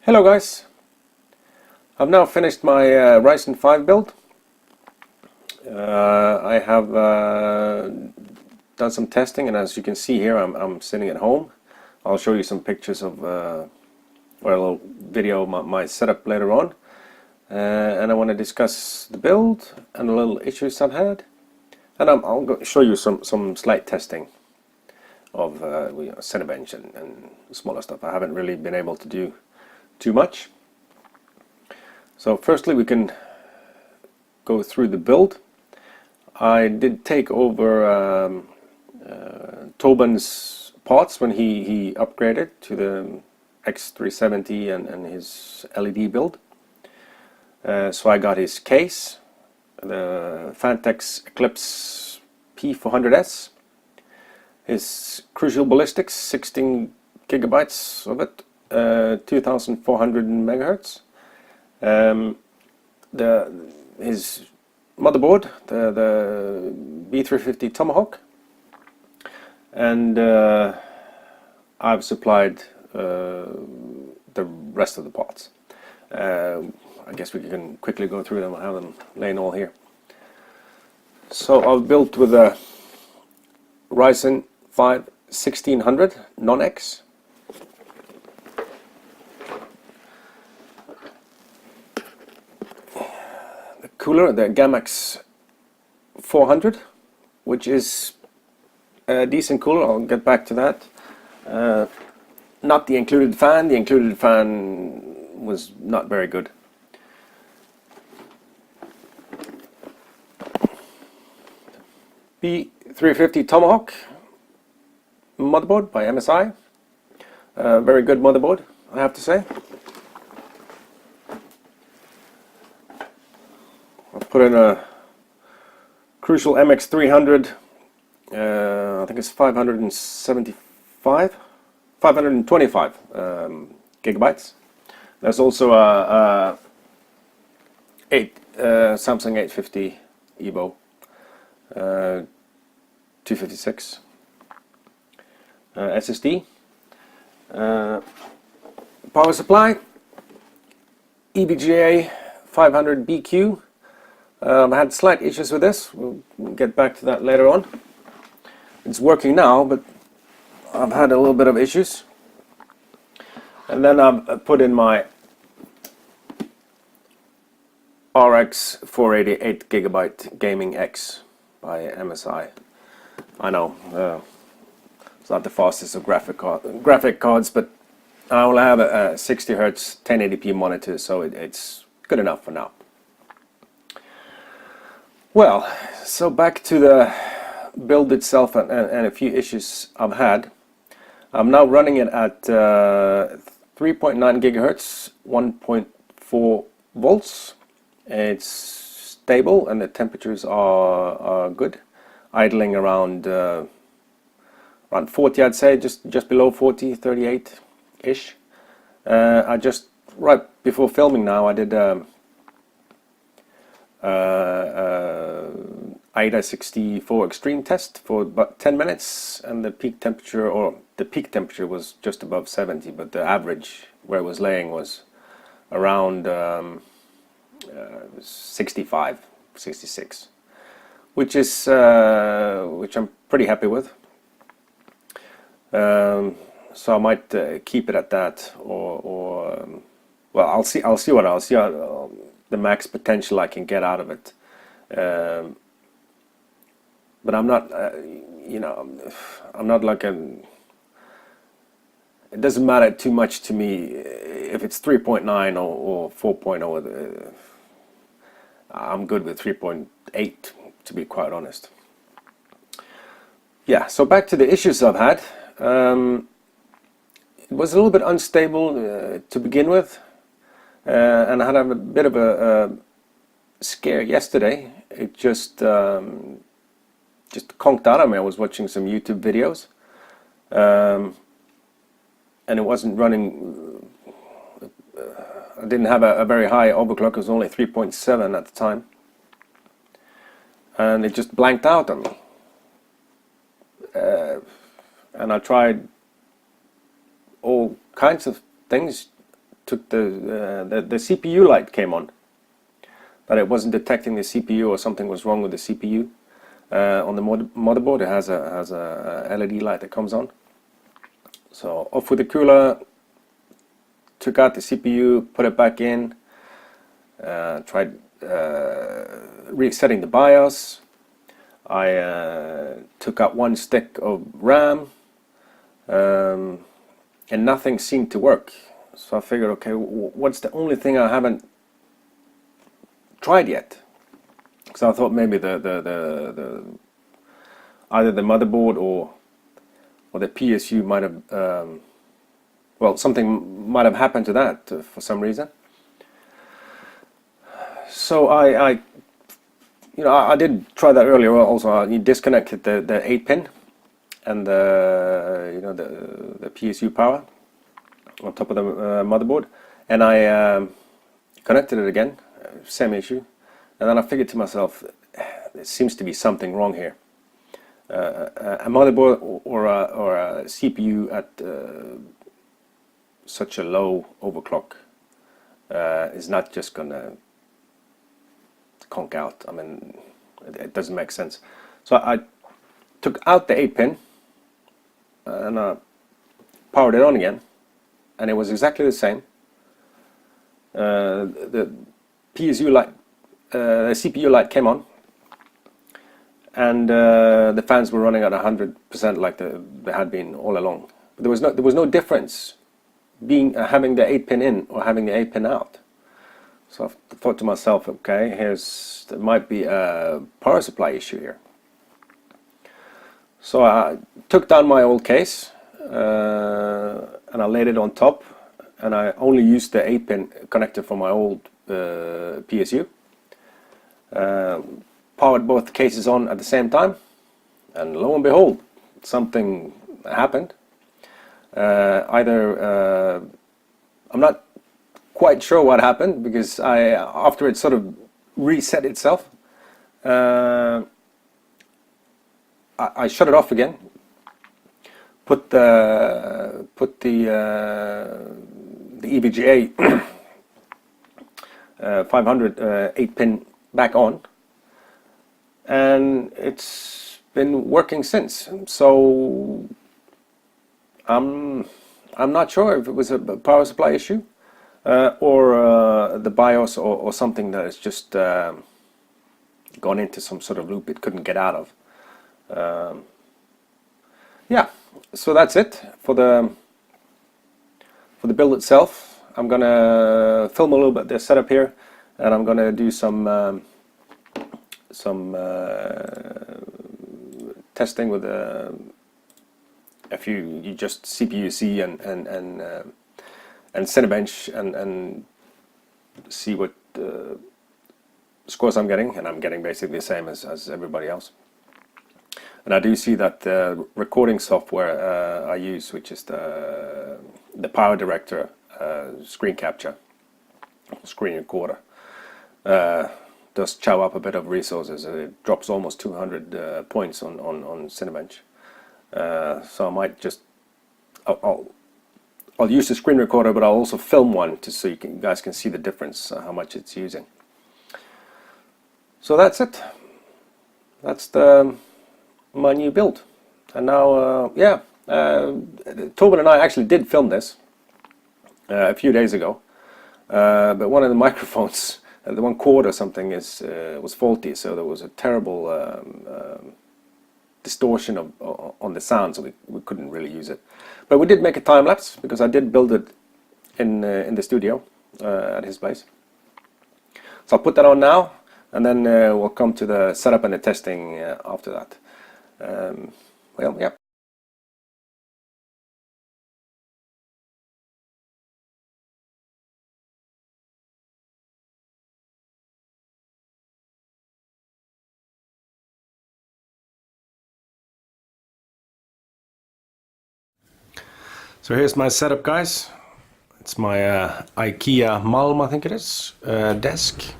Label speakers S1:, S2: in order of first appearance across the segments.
S1: Hello guys, I've now finished my Ryzen 5 build. I have done some testing, and as you can see here I'm sitting at home. I'll show you some pictures of or a little video of my setup later on, and I want to discuss the build and the little issues I've had, and I'll go show you some slight testing of Cinebench and smaller stuff. I haven't really been able to do too much. So firstly we can go through the build. I did take over Tobin's parts when he upgraded to the X370 and his LED build. So I got his case, the Fantex Eclipse P400S, his Crucial Ballistics, 16 gigabytes of it, 2400 megahertz. His motherboard, the B350 Tomahawk, and I've supplied the rest of the parts. I guess we can quickly go through them. I have them laying all here. So I've built with a Ryzen 5 1600 non-X. Cooler, the Gamax 400, which is a decent cooler. I'll get back to that. Not the included fan. The included fan was not very good. B350 Tomahawk motherboard by MSI. Very good motherboard, I have to say. Put in a Crucial MX300, I think it's 525, 525 gigabytes. There's also a Samsung 850 Evo 256 SSD. Power supply, EVGA 500 BQ. I had slight issues with this. We'll get back to that later on. It's working now, but I've had a little bit of issues. And then I've put in my RX 488 gigabyte Gaming X by MSI. I know it's not the fastest of graphic cards, but I only have a 60 Hz 1080p monitor, so it's good enough for now. Well, so back to the build itself and a few issues I've had. I'm now running it at 3.9 gigahertz, 1.4 volts. It's stable and the temperatures are good. Idling around 40, I'd say, just below 40, 38-ish. I just, right before filming now, I did AIDA 64 extreme test for about 10 minutes, and the peak temperature was just above 70, but the average where it was laying was around 65, 66, which I'm pretty happy with. So I might keep it at that, or well, I'll see the max potential I can get out of it. But I'm not, I'm not like it doesn't matter too much to me if it's 3.9 or 4.0. I'm good with 3.8, to be quite honest. Yeah, so back to the issues I've had. It was a little bit unstable to begin with. And I had a bit of a scare yesterday. It just conked out of me. I was watching some YouTube videos, and it wasn't running. I didn't have a very high overclock. It was only 3.7 at the time, and it just blanked out on me. And I tried all kinds of things to took the CPU light came on, but it wasn't detecting the CPU, or something was wrong with the CPU. On the motherboard, it has a LED light that comes on. So off with the cooler, took out the CPU, put it back in, tried resetting the BIOS. I took out one stick of RAM, and nothing seemed to work. So I figured, okay, what's the only thing I haven't tried yet? So I thought maybe the either the motherboard or the PSU might have, well, something might have happened to that for some reason. So I did try that earlier. Also, you disconnected the 8-pin and the PSU power on top of the motherboard, and I connected it again, same issue, and then I figured to myself, there seems to be something wrong here. A motherboard or a CPU at such a low overclock is not just gonna conk out. I mean, it doesn't make sense. So I took out the 8-pin and I powered it on again, and it was exactly the same. The PSU light, the CPU light came on, and the fans were running at 100% like they had been all along. But there was no difference having the 8-pin in or having the 8-pin out. So I thought to myself, okay, there might be a power supply issue here. So I took down my old case and I laid it on top, and I only used the 8-pin connector for my old PSU. Powered both cases on at the same time, and lo and behold, something happened. I'm not quite sure what happened, because after it sort of reset itself, I shut it off again, put the EVGA 500 8-pin back on, and it's been working since. So I'm not sure if it was a power supply issue or the BIOS or something that has just gone into some sort of loop it couldn't get out of. Yeah, so that's it for the build itself. I'm gonna film a little bit the setup here, and I'm gonna do some testing with a few just CPU-C and Cinebench, and see what scores I'm getting, and I'm getting basically the same as everybody else. And I do see that the recording software I use, which is the Power Director screen capture, screen recorder, does chow up a bit of resources. It drops almost 200 points on Cinebench. So I might just I'll use the screen recorder, but I'll also film one so you guys can see the difference, how much it's using. So that's it. That's my new build. And now, Tobin and I actually did film this a few days ago, but one of the microphones, the one cord or something, was faulty, so there was a terrible distortion on the sound, so we couldn't really use it. But we did make a time lapse, because I did build it in the studio at his place. So I'll put that on now, and then we'll come to the setup and the testing after that. Well, yeah. So here's my setup, guys. It's my IKEA Malm, I think it is, desk.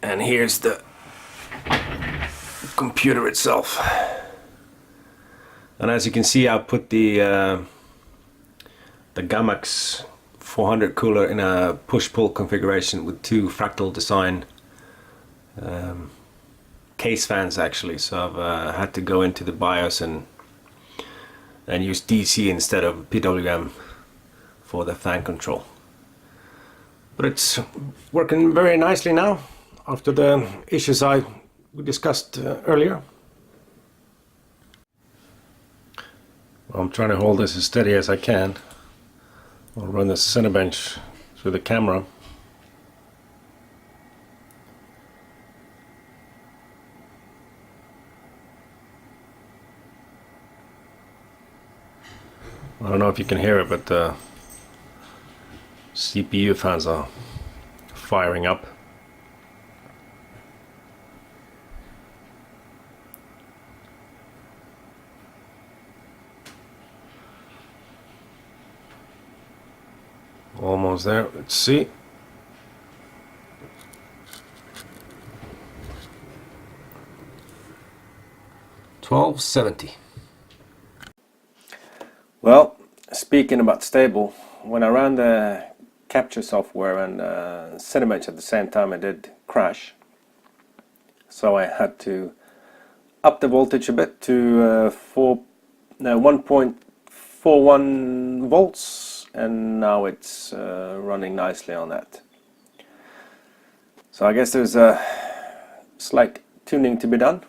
S1: And here's the computer itself. And as you can see, I put the Gamax 400 cooler in a push-pull configuration with two fractal design case fans actually. So I've had to go into the BIOS and use DC instead of PWM for the fan control. But it's working very nicely now after the issues we discussed earlier. Well, I'm trying to hold this as steady as I can. I'll run the Cinebench through the camera. I don't know if you can hear it, but the CPU fans are firing up. Almost there. Let's see. $1270. Well, speaking about stable, when I ran the capture software and Cinebench at the same time, it did crash. So I had to up the voltage a bit to 1.41 volts, and now it's running nicely on that. So I guess there's a slight tuning to be done.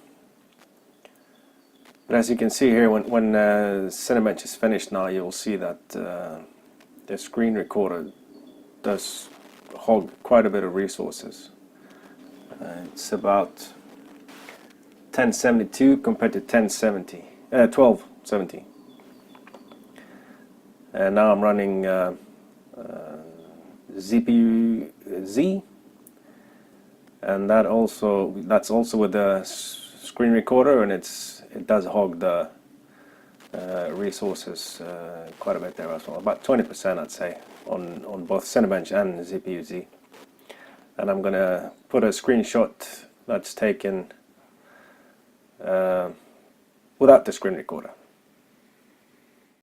S1: But as you can see here, when Cinebench is finished now, you'll see that the screen recorder does hold quite a bit of resources. It's about 1072 compared to 1270. And now I'm running ZPU Z, and that's also with the screen recorder, and it does hog the resources quite a bit there as well, about 20% I'd say on both Cinebench and ZPU Z. And I'm gonna put a screenshot that's taken without the screen recorder.